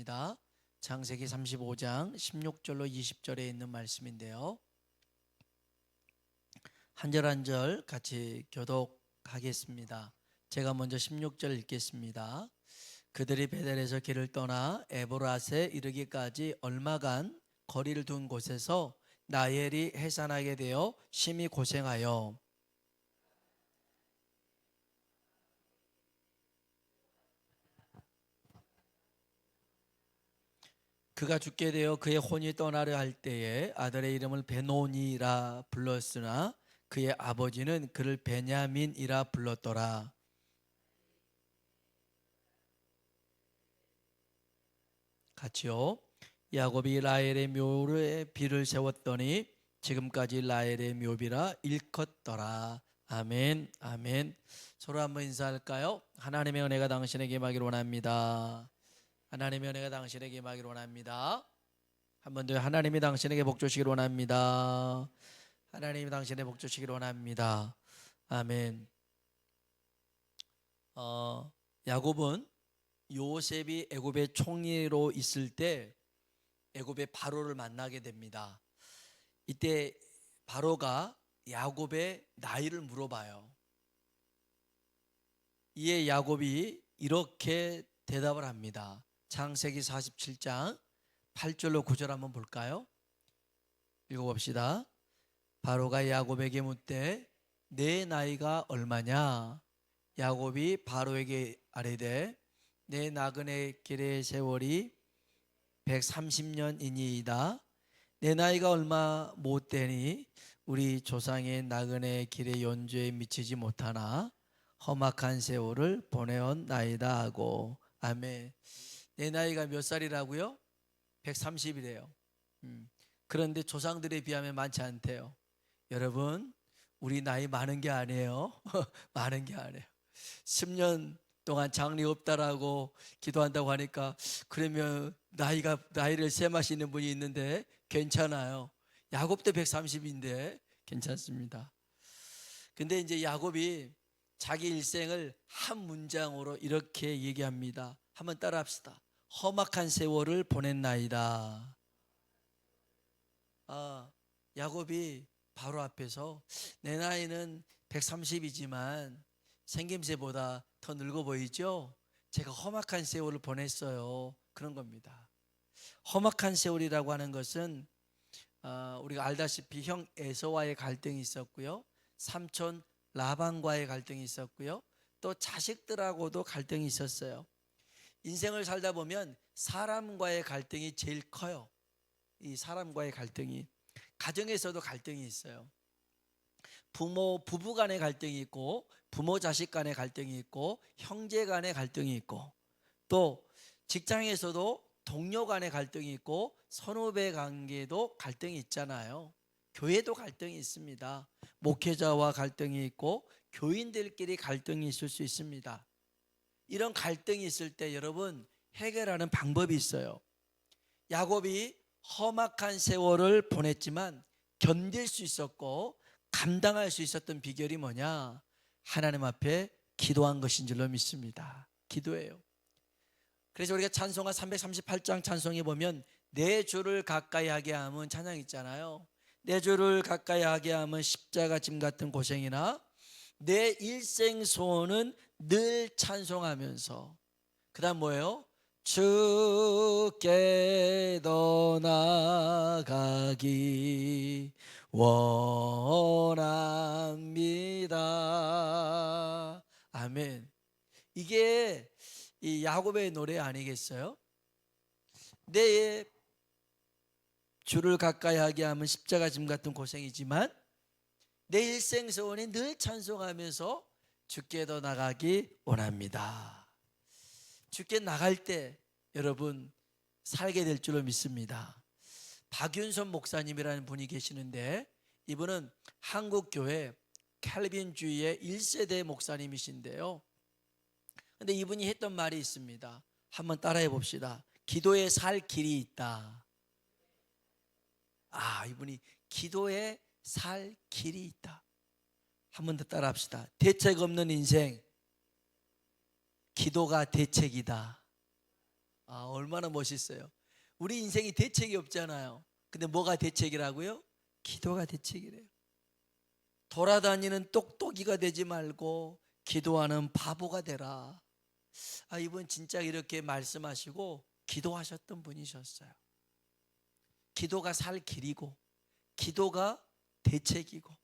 읽겠습니다. 창세기 35장 16절로 20절에 있는 말씀인데요. 한 절 한 절 같이 교독하겠습니다. 제가 먼저 16절 읽겠습니다. 그들이 베델에서 길을 떠나 에보랏에 이르기까지 얼마간 거리를 둔 곳에서 라헬이 해산하게 되어 심히 고생하여 그가 죽게 되어 그의 혼이 떠나려 할 때에 아들의 이름을 베노니라 불렀으나 그의 아버지는 그를 베냐민이라 불렀더라. 같이요. 야곱이 라헬의 묘에 비를 세웠더니 지금까지 라헬의 묘비라 일컫더라. 아멘. 아멘. 서로 한번 인사할까요? 하나님의 은혜가 당신에게 임하기를 원합니다. 하나님의 은혜가 당신에게 임하기를 원합니다. 한 번 더 하나님이 당신에게 복 주시기를 원합니다. 하나님이 당신에게 복 주시기를 원합니다. 아멘. 야곱은 요셉이 애굽의 총리로 있을 때 애굽의 바로를 만나게 됩니다. 이때 바로가 야곱의 나이를 물어봐요. 이에 야곱이 이렇게 대답을 합니다. 창세기 47장 8절로 9절 한번 볼까요? 읽어봅시다. 바로가 야곱에게 묻되 내 나이가 얼마냐? 야곱이 바로에게 아뢰되 내 나그네 길의 세월이 130년이니이다. 내 나이가 얼마 못되니 우리 조상의 나그네 길의 연주에 미치지 못하나 험악한 세월을 보내온 나이다 하고. 아멘. 내 나이가 몇 살이라고요? 130이래요. 그런데 조상들에 비하면 많지 않대요. 여러분, 우리 나이 많은 게 아니에요. 많은 게 아니에요. 10년 동안 장리 없다라고 기도한다고 하니까 그러면 나이를 셈하시는 분이 있는데 괜찮아요. 야곱도 130인데 괜찮습니다. 근데 이제 야곱이 자기 일생을 한 문장으로 이렇게 얘기합니다. 한번 따라합시다. 험악한 세월을 보냈나이다. 야곱이 바로 앞에서 내 나이는 130이지만 생김새보다 더 늙어 보이죠? 제가 험악한 세월을 보냈어요. 그런 겁니다. 험악한 세월이라고 하는 것은 우리가 알다시피 형 에서와의 갈등이 있었고요, 삼촌 라반과의 갈등이 있었고요, 또 자식들하고도 갈등이 있었어요. 인생을 살다 보면 사람과의 갈등이 제일 커요. 이 사람과의 갈등이, 가정에서도 갈등이 있어요. 부부 간의 갈등이 있고, 부모 자식 간의 갈등이 있고, 형제 간의 갈등이 있고, 또 직장에서도 동료 간의 갈등이 있고, 선후배 관계도 갈등이 있잖아요. 교회도 갈등이 있습니다. 목회자와 갈등이 있고 교인들끼리 갈등이 있을 수 있습니다. 이런 갈등이 있을 때 여러분, 해결하는 방법이 있어요. 야곱이 험악한 세월을 보냈지만 견딜 수 있었고 감당할 수 있었던 비결이 뭐냐? 하나님 앞에 기도한 것인 줄로 믿습니다. 기도예요. 그래서 우리가 찬송가 338장 찬송에 보면 내 주를 가까이 하게 하면 찬양 있잖아요. 내 주를 가까이 하게 하면 십자가 짐 같은 고생이나 내 일생 소원은 늘 찬송하면서, 그 다음 뭐예요? 주께 더 나아가기 원합니다. 아멘. 이게 이 야곱의 노래 아니겠어요? 내 주를 가까이 하게 하면 십자가 짐 같은 고생이지만 내 일생 소원이 늘 찬송하면서 주께 더 나가기 원합니다. 주께 나갈 때 여러분 살게 될 줄로 믿습니다. 박윤선 목사님이라는 분이 계시는데 이분은 한국교회 캘빈주의의 1세대 목사님이신데요. 근데 이분이 했던 말이 있습니다. 한번 따라해 봅시다. 기도에 살 길이 있다. 이분이 기도에 살 길이 있다. 한 번 더 따라 합시다. 대책 없는 인생, 기도가 대책이다. 얼마나 멋있어요. 우리 인생이 대책이 없잖아요. 근데 뭐가 대책이라고요? 기도가 대책이래요. 돌아다니는 똑똑이가 되지 말고 기도하는 바보가 되라. 이분 진짜 이렇게 말씀하시고 기도하셨던 분이셨어요. 기도가 살 길이고 기도가 대책이고,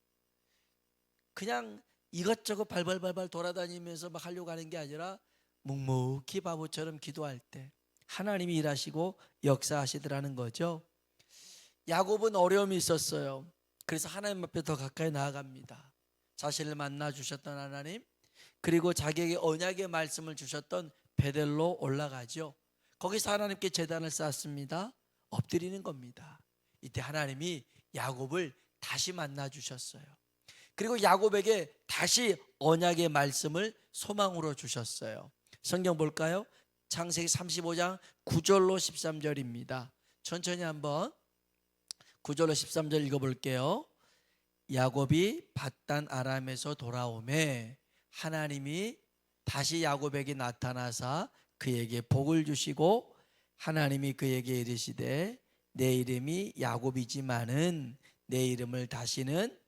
그냥 이것저것 발발발발 돌아다니면서 막 하려고 하는 게 아니라 묵묵히 바보처럼 기도할 때 하나님이 일하시고 역사하시더라는 거죠. 야곱은 어려움이 있었어요. 그래서 하나님 앞에 더 가까이 나아갑니다. 자신을 만나 주셨던 하나님, 그리고 자기에게 언약의 말씀을 주셨던 베델로 올라가죠. 거기서 하나님께 제단을 쌓습니다. 엎드리는 겁니다. 이때 하나님이 야곱을 다시 만나 주셨어요. 그리고 야곱에게 다시 언약의 말씀을 소망으로 주셨어요. 성경 볼까요? 창세기 35장 9절로 13절입니다. 천천히 한번 9절로 13절 읽어볼게요. 야곱이 밧단 아람에서 돌아오매 하나님이 다시 야곱에게 나타나사 그에게 복을 주시고, 하나님이 그에게 이르시되 내 이름이 야곱이지만은 내 이름을 다시는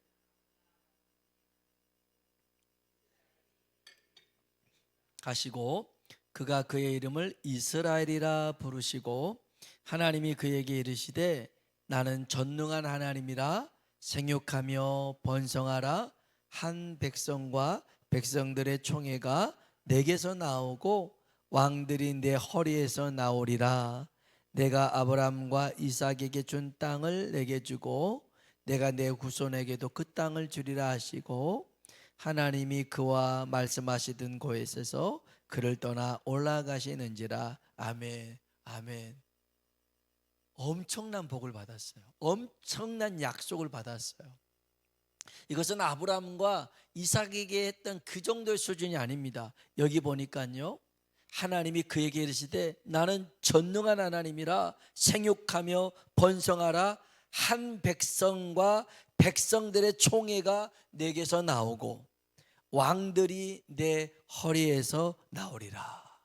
하시고 그가 그의 이름을 이스라엘이라 부르시고, 하나님이 그에게 이르시되 나는 전능한 하나님이라 생육하며 번성하라. 한 백성과 백성들의 총회가 내게서 나오고 왕들이 내 허리에서 나오리라. 내가 아브라함과 이삭에게 준 땅을 내게 주고 내가 내 후손에게도 그 땅을 주리라 하시고, 하나님이 그와 말씀하시던 곳에서 그를 떠나 올라가시는지라. 아멘. 아멘. 엄청난 복을 받았어요. 엄청난 약속을 받았어요. 이것은 아브라함과 이삭에게 했던 그 정도의 수준이 아닙니다. 여기 보니까요, 하나님이 그에게 이르시되 나는 전능한 하나님이라 생육하며 번성하라. 한 백성과 백성들의 총회가 내게서 나오고 왕들이 내 허리에서 나오리라.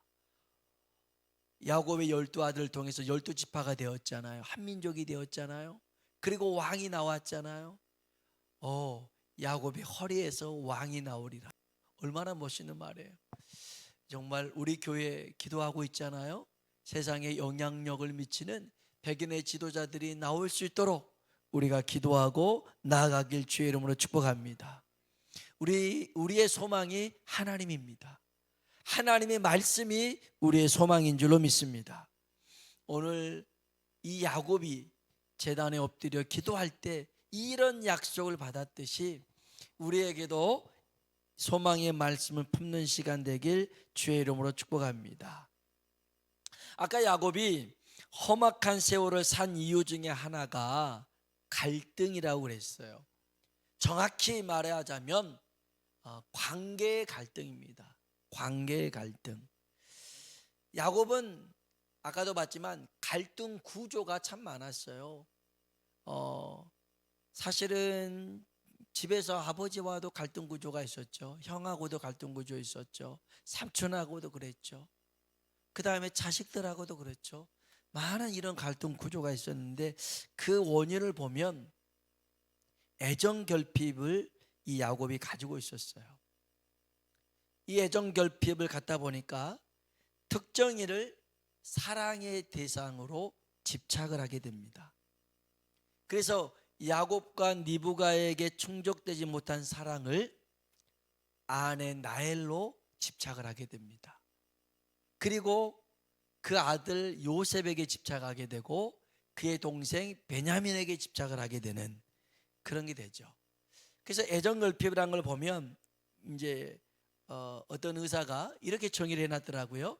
야곱의 12아들을 통해서 12지파가 되었잖아요. 한민족이 되었잖아요. 그리고 왕이 나왔잖아요. 야곱의 허리에서 왕이 나오리라. 얼마나 멋있는 말이에요. 정말 우리 교회 기도하고 있잖아요. 세상에 영향력을 미치는 백인의 지도자들이 나올 수 있도록 우리가 기도하고 나아가길 주의 이름으로 축복합니다. 우리의 소망이 하나님입니다. 하나님의 말씀이 우리의 소망인 줄로 믿습니다. 오늘 이 야곱이 제단에 엎드려 기도할 때 이런 약속을 받았듯이 우리에게도 소망의 말씀을 품는 시간 되길 주의 이름으로 축복합니다. 아까 야곱이 험악한 세월을 산 이유 중에 하나가 갈등이라고 그랬어요. 정확히 말하자면 관계의 갈등입니다. 관계의 갈등. 야곱은 아까도 봤지만 갈등 구조가 참 많았어요. 사실은 집에서 아버지와도 갈등 구조가 있었죠. 형하고도 갈등 구조 있었죠. 삼촌하고도 그랬죠. 그 다음에 자식들하고도 그랬죠. 많은 이런 갈등 구조가 있었는데 그 원인을 보면 애정 결핍을 이 야곱이 가지고 있었어요. 이 애정 결핍을 갖다 보니까 특정인을 사랑의 대상으로 집착을 하게 됩니다. 그래서 야곱과 리브가에게 충족되지 못한 사랑을 아내 라헬로 집착을 하게 됩니다. 그리고 그 아들 요셉에게 집착하게 되고 그의 동생 베냐민에게 집착을 하게 되는 그런 게 되죠. 그래서 애정 결핍이라는 걸 보면 이제 어떤 의사가 이렇게 정의를 해놨더라고요.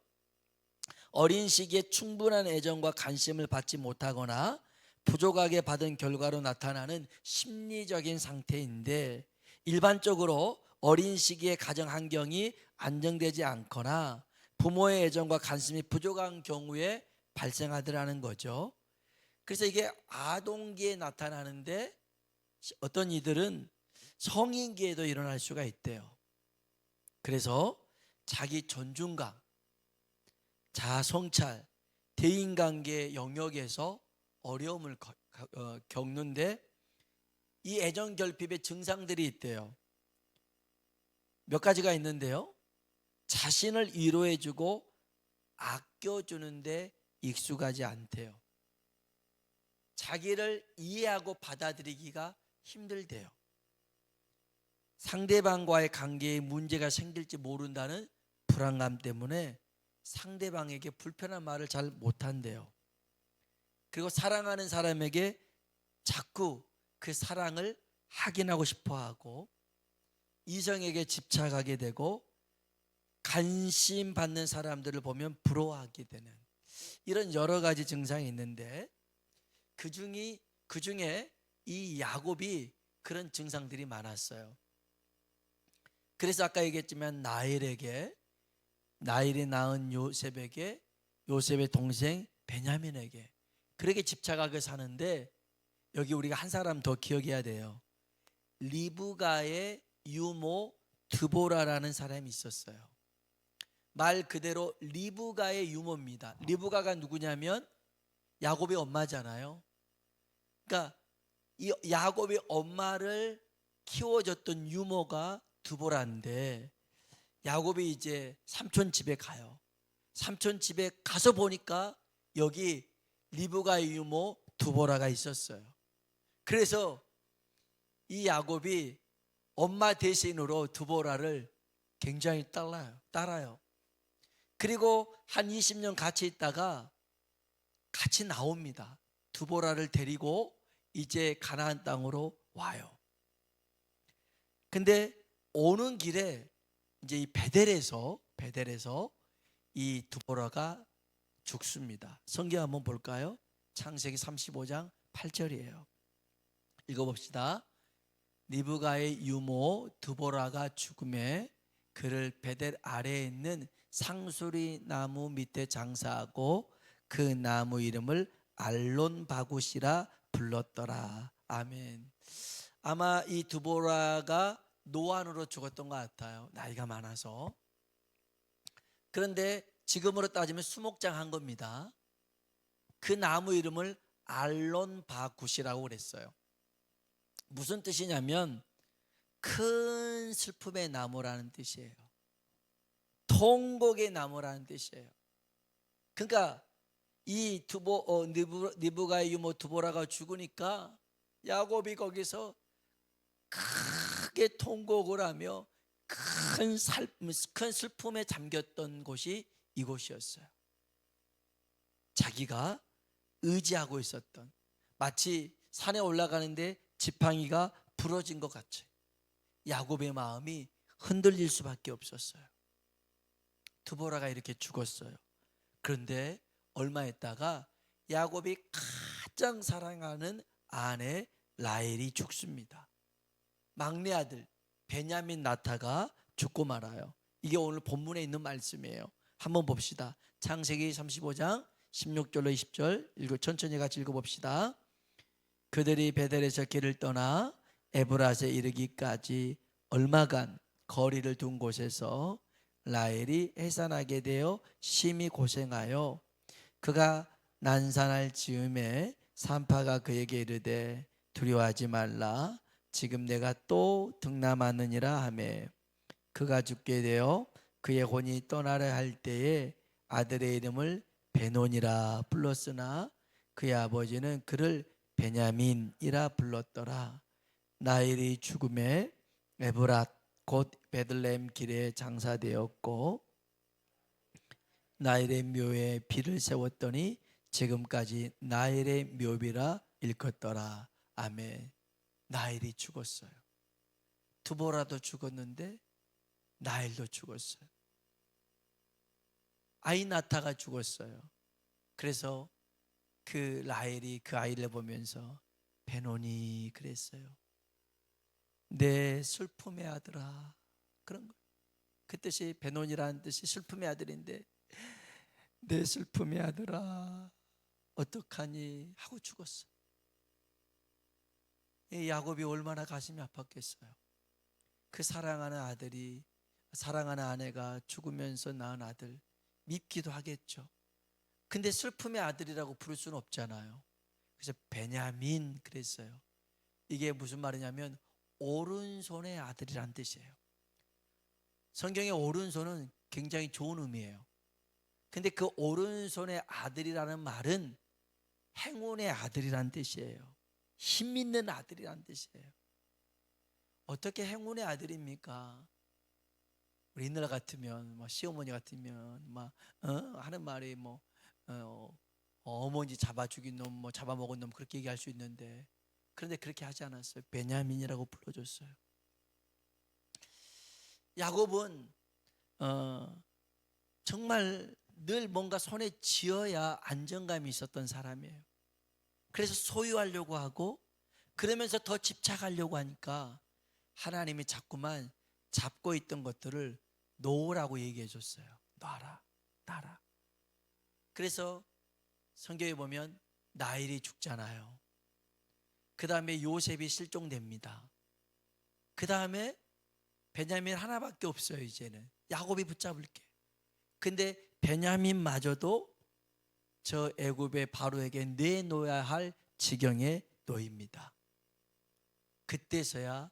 어린 시기에 충분한 애정과 관심을 받지 못하거나 부족하게 받은 결과로 나타나는 심리적인 상태인데, 일반적으로 어린 시기의 가정 환경이 안정되지 않거나 부모의 애정과 관심이 부족한 경우에 발생하더라는 거죠. 그래서 이게 아동기에 나타나는데 어떤 이들은 성인기에도 일어날 수가 있대요. 그래서 자기 존중감, 자아 성찰, 대인관계 영역에서 어려움을 겪는데 이 애정 결핍의 증상들이 있대요. 몇 가지가 있는데요. 자신을 위로해주고 아껴주는데 익숙하지 않대요. 자기를 이해하고 받아들이기가 힘들대요. 상대방과의 관계에 문제가 생길지 모른다는 불안감 때문에 상대방에게 불편한 말을 잘 못한대요. 그리고 사랑하는 사람에게 자꾸 그 사랑을 확인하고 싶어하고 이성에게 집착하게 되고 관심 받는 사람들을 보면 부러워하게 되는 이런 여러 가지 증상이 있는데 그 중에 이 야곱이 그런 증상들이 많았어요. 그래서 아까 얘기했지만 나일이 낳은 요셉에게, 요셉의 동생 베냐민에게 그렇게 집착하게 사는데, 여기 우리가 한 사람 더 기억해야 돼요. 리브가의 유모 드보라라는 사람이 있었어요. 말 그대로 리브가의 유모입니다. 리브가가 누구냐면 야곱의 엄마잖아요. 그러니까 이 야곱의 엄마를 키워줬던 유모가 드보라인데, 야곱이 이제 삼촌 집에 가요. 삼촌 집에 가서 보니까 여기 리브가의 유모 드보라가 있었어요. 그래서 이 야곱이 엄마 대신으로 드보라를 굉장히 따라요. 그리고 한 20년 같이 있다가 같이 나옵니다. 드보라를 데리고 이제 가나안 땅으로 와요. 근데 오는 길에 이제 이 베델에서 이 드보라가 죽습니다. 성경 한번 볼까요? 창세기 35장 8절이에요. 읽어봅시다. 리브가의 유모 드보라가 죽음에 그를 베델 아래에 있는 상수리 나무 밑에 장사하고 그 나무 이름을 알론 바굿이라 불렀더라. 아멘. 아마 이 드보라가 노안으로 죽었던 것 같아요. 나이가 많아서. 그런데 지금으로 따지면 수목장한 겁니다. 그 나무 이름을 알론 바굿이라고 그랬어요. 무슨 뜻이냐면 큰 슬픔의 나무라는 뜻이에요. 통곡의 나무라는 뜻이에요. 그러니까 이 리브가의 유모 드보라가 죽으니까 야곱이 거기서 크게 통곡을 하며 큰 슬픔에 잠겼던 곳이 이곳이었어요. 자기가 의지하고 있었던, 마치 산에 올라가는데 지팡이가 부러진 것 같이 야곱의 마음이 흔들릴 수밖에 없었어요. 드보라가 이렇게 죽었어요. 그런데 얼마 있다가 야곱이 가장 사랑하는 아내 라헬이 죽습니다. 막내 아들 베냐민 나타가 죽고 말아요. 이게 오늘 본문에 있는 말씀이에요. 한번 봅시다. 창세기 35장 16절로 20절 천천히 같이 읽어봅시다. 그들이 베델에서 길을 떠나 에브랏에 이르기까지 얼마간 거리를 둔 곳에서 라헬이 해산하게 되어 심히 고생하여 그가 난산할 즈음에 산파가 그에게 이르되 두려워하지 말라, 지금 내가 또 등남하느니라 하매 그가 죽게 되어 그의 혼이 떠나려 할 때에 아들의 이름을 베논이라 불렀으나 그의 아버지는 그를 베냐민이라 불렀더라. 라헬이 죽음에 에브랏 곧 베들레헴 길에 장사되었고 라헬의 묘에 비를 세웠더니 지금까지 라헬의 묘비라 일컫더라. 아멘. 라헬이 죽었어요. 드보라도 죽었는데 라헬도 죽었어요. 아이나타가 죽었어요. 그래서 그 라헬이 그 아이를 보면서 베논이 그랬어요. 내 슬픔의 아들아. 그런 거. 그 뜻이 베논이라는 뜻이 슬픔의 아들인데 내 슬픔의 아들아 어떡하니 하고 죽었어. 이 야곱이 얼마나 가슴이 아팠겠어요. 그 사랑하는 아들이, 사랑하는 아내가 죽으면서 낳은 아들 밉기도 하겠죠. 근데 슬픔의 아들이라고 부를 수는 없잖아요. 그래서 베냐민 그랬어요. 이게 무슨 말이냐면 오른손의 아들이란 뜻이에요. 성경의 오른손은 굉장히 좋은 의미예요. 근데 그 오른손의 아들이라는 말은 행운의 아들이란 뜻이에요. 힘 있는 아들이란 뜻이에요. 어떻게 행운의 아들입니까? 우리 옛날 같으면 시어머니 같으면 하는 말이 어머니 잡아 죽인 놈, 잡아먹은 놈 그렇게 얘기할 수 있는데, 그런데 그렇게 하지 않았어요. 베냐민이라고 불러줬어요. 야곱은 정말 늘 뭔가 손에 쥐어야 안정감이 있었던 사람이에요. 그래서 소유하려고 하고 그러면서 더 집착하려고 하니까 하나님이 자꾸만 잡고 있던 것들을 놓으라고 얘기해 줬어요. 놔라. 그래서 성경에 보면 나일이 죽잖아요. 그 다음에 요셉이 실종됩니다. 그 다음에 베냐민 하나밖에 없어요. 이제는 야곱이 붙잡을게. 근데 베냐민마저도 저 애굽의 바로에게 내놓아야 할 지경에 놓입니다. 그때서야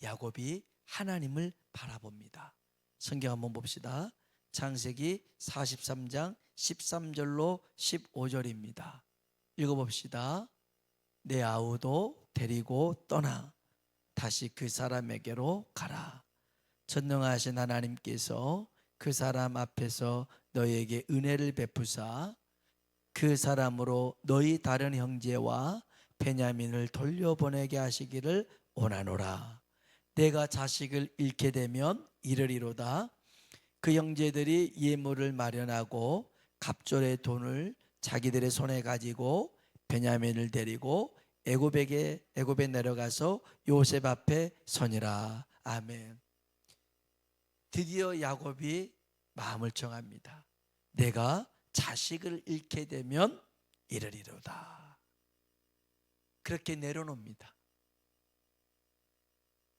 야곱이 하나님을 바라봅니다. 성경 한번 봅시다. 창세기 43장 13절로 15절입니다. 읽어봅시다. 내 아우도 데리고 떠나 다시 그 사람에게로 가라. 전능하신 하나님께서 그 사람 앞에서 너에게 은혜를 베푸사 그 사람으로 너희 다른 형제와 베냐민을 돌려보내게 하시기를 원하노라. 내가 자식을 잃게 되면 이르리로다. 그 형제들이 예물을 마련하고 갑절의 돈을 자기들의 손에 가지고 베냐민을 데리고 애굽에 내려가서 요셉 앞에 서니라. 아멘. 드디어 야곱이 마음을 정합니다. 내가 자식을 잃게 되면 이르리로다. 그렇게 내려놓습니다.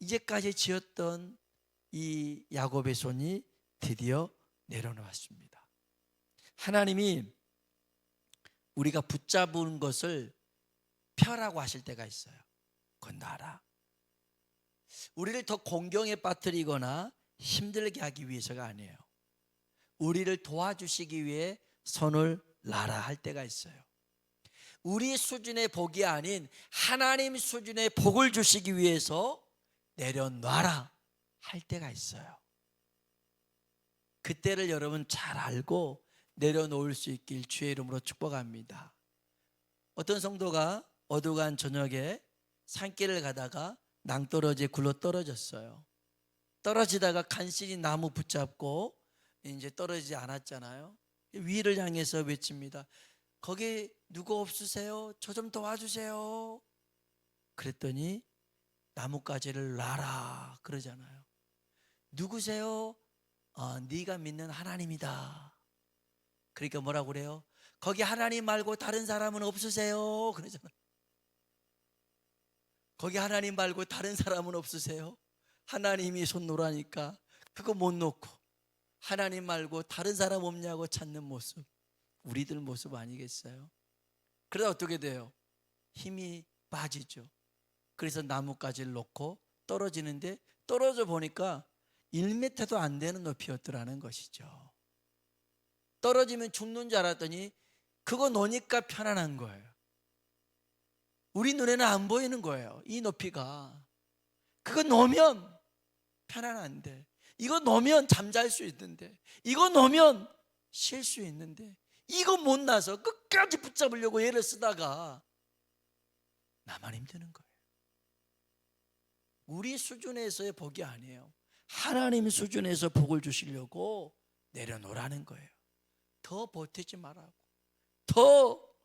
이제까지 지었던 이 야곱의 손이 드디어 내려놓았습니다. 하나님이 우리가 붙잡은 것을 펴라고 하실 때가 있어요. 건너라. 우리를 더 공경에 빠뜨리거나 힘들게 하기 위해서가 아니에요. 우리를 도와주시기 위해 손을 놔라 할 때가 있어요. 우리 수준의 복이 아닌 하나님 수준의 복을 주시기 위해서 내려놔라 할 때가 있어요. 그때를 여러분 잘 알고 내려놓을 수 있길 주의 이름으로 축복합니다. 어떤 성도가 어둑한 저녁에 산길을 가다가 낭떠러지에 굴러 떨어졌어요. 떨어지다가 간신히 나무 붙잡고 이제 떨어지지 않았잖아요. 위를 향해서 외칩니다. 거기 누구 없으세요? 저 좀 도와주세요. 그랬더니 나뭇가지를 놔라 그러잖아요. 누구세요? 네가 믿는 하나님이다. 그러니까 뭐라고 그래요? 거기 하나님 말고 다른 사람은 없으세요? 그러잖아요. 거기 하나님 말고 다른 사람은 없으세요? 하나님이 손 놓으라니까 그거 못 놓고 하나님 말고 다른 사람 없냐고 찾는 모습, 우리들 모습 아니겠어요? 그러다 어떻게 돼요? 힘이 빠지죠. 그래서 나뭇가지를 놓고 떨어지는데 떨어져 보니까 1m도 안 되는 높이였더라는 것이죠. 떨어지면 죽는 줄 알았더니 그거 놓으니까 편안한 거예요. 우리 눈에는 안 보이는 거예요. 이 높이가. 그거 놓으면 편안한데, 이거 놓으면 잠잘 수 있는데, 이거 놓으면 쉴 수 있는데, 이거 못 나서 끝까지 붙잡으려고 애를 쓰다가 나만 힘드는 거예요. 우리 수준에서의 복이 아니에요. 하나님 수준에서 복을 주시려고 내려놓으라는 거예요. 더 버티지 말라고, 더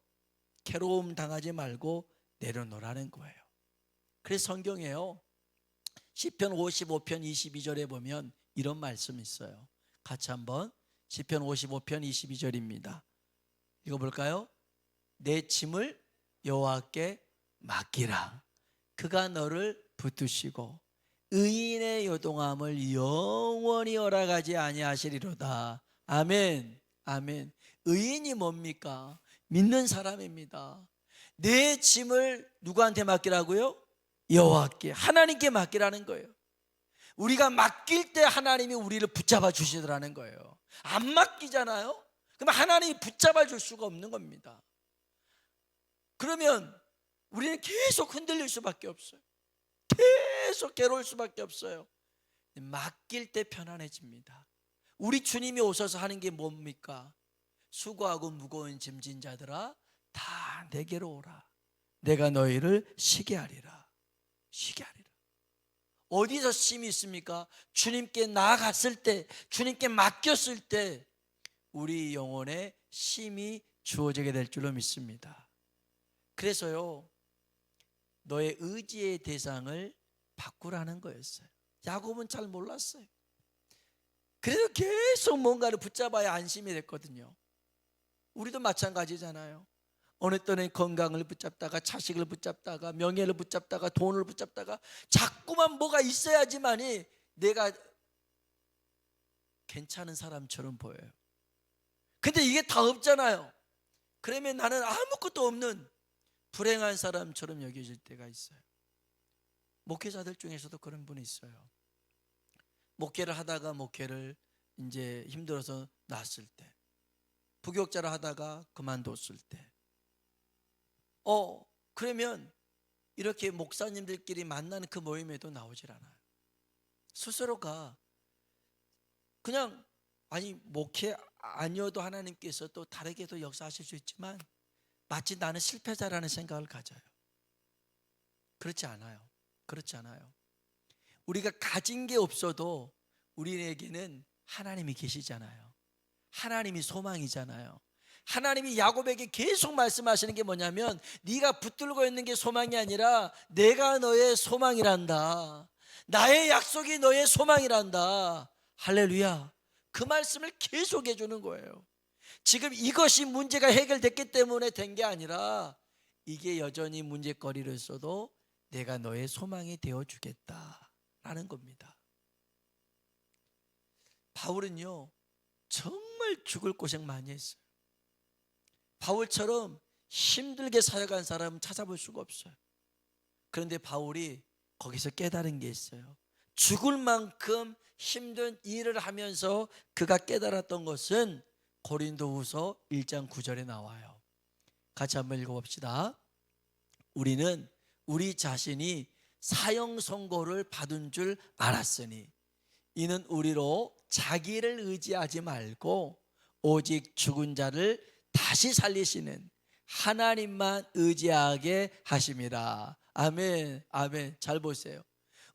괴로움 당하지 말고 내려놓으라는 거예요. 그래서 성경에요, 시편 55편 22절에 보면 이런 말씀이 있어요. 같이 한번 시편 55편 22절입니다. 읽어볼까요? 내 짐을 여호와께 맡기라. 그가 너를 붙드시고 의인의 요동함을 영원히 허락하지 아니하시리로다. 아멘. 아멘. 의인이 뭡니까? 믿는 사람입니다. 내 짐을 누구한테 맡기라고요? 여호와께, 하나님께 맡기라는 거예요. 우리가 맡길 때 하나님이 우리를 붙잡아 주시더라는 거예요. 안 맡기잖아요. 그럼 하나님이 붙잡아 줄 수가 없는 겁니다. 그러면 우리는 계속 흔들릴 수밖에 없어요. 계속 괴로울 수밖에 없어요. 맡길 때 편안해집니다. 우리 주님이 오셔서 하는 게 뭡니까? 수고하고 무거운 짐진 자들아 다 내게로 오라. 내가 너희를 쉬게 하리라. 쉬게 하리라. 어디서 쉼이 있습니까? 주님께 나아갔을 때, 주님께 맡겼을 때 우리 영혼에 쉼이 주어지게 될 줄로 믿습니다. 그래서요, 너의 의지의 대상을 바꾸라는 거였어요. 야곱은 잘 몰랐어요. 그래서 계속 뭔가를 붙잡아야 안심이 됐거든요. 우리도 마찬가지잖아요. 어느 때는 건강을 붙잡다가 자식을 붙잡다가 명예를 붙잡다가 돈을 붙잡다가 자꾸만 뭐가 있어야지만이 내가 괜찮은 사람처럼 보여요. 근데 이게 다 없잖아요. 그러면 나는 아무것도 없는 불행한 사람처럼 여겨질 때가 있어요. 목회자들 중에서도 그런 분이 있어요. 목회를 하다가 목회를 이제 힘들어서 놨을 때, 부교육자를 하다가 그만뒀을 때, 그러면 이렇게 목사님들끼리 만나는 그 모임에도 나오질 않아요. 스스로가 그냥 목회 아니어도 하나님께서 또 다르게도 역사하실 수 있지만 마치 나는 실패자라는 생각을 가져요. 그렇지 않아요. 그렇지 않아요. 우리가 가진 게 없어도 우리에게는 하나님이 계시잖아요. 하나님이 소망이잖아요. 하나님이 야곱에게 계속 말씀하시는 게 뭐냐면 네가 붙들고 있는 게 소망이 아니라 내가 너의 소망이란다. 나의 약속이 너의 소망이란다. 할렐루야. 그 말씀을 계속 해주는 거예요. 지금 이것이 문제가 해결됐기 때문에 된 게 아니라 이게 여전히 문제거리로 있어도 내가 너의 소망이 되어주겠다라는 겁니다. 바울은요 정말 죽을 고생 많이 했어요. 바울처럼 힘들게 살아간 사람은 찾아볼 수가 없어요. 그런데 바울이 거기서 깨달은 게 있어요. 죽을 만큼 힘든 일을 하면서 그가 깨달았던 것은 고린도후서 1장 9절에 나와요. 같이 한번 읽어봅시다. 우리는 우리 자신이 사형 선고를 받은 줄 알았으니 이는 우리로 자기를 의지하지 말고 오직 죽은 자를 다시 살리시는 하나님만 의지하게 하심이라. 아멘. 아멘. 잘 보세요.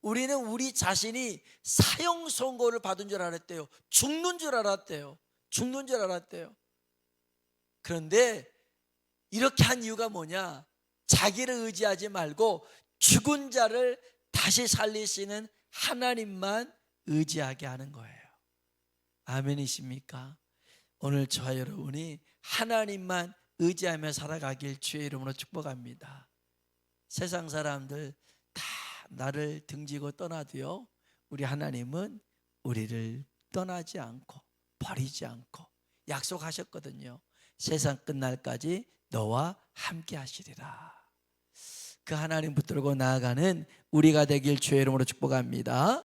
우리는 우리 자신이 사형 선고를 받은 줄 알았대요. 죽는 줄 알았대요. 죽는 줄 알았대요. 그런데 이렇게 한 이유가 뭐냐? 자기를 의지하지 말고 죽은 자를 다시 살리시는 하나님만 의지하게 하는 거예요. 아멘이십니까? 오늘 저와 여러분이 하나님만 의지하며 살아가길 주의 이름으로 축복합니다. 세상 사람들 다 나를 등지고 떠나도요, 우리 하나님은 우리를 떠나지 않고 버리지 않고 약속하셨거든요. 세상 끝날까지 너와 함께 하시리라. 그 하나님 붙들고 나아가는 우리가 되길 주의 이름으로 축복합니다.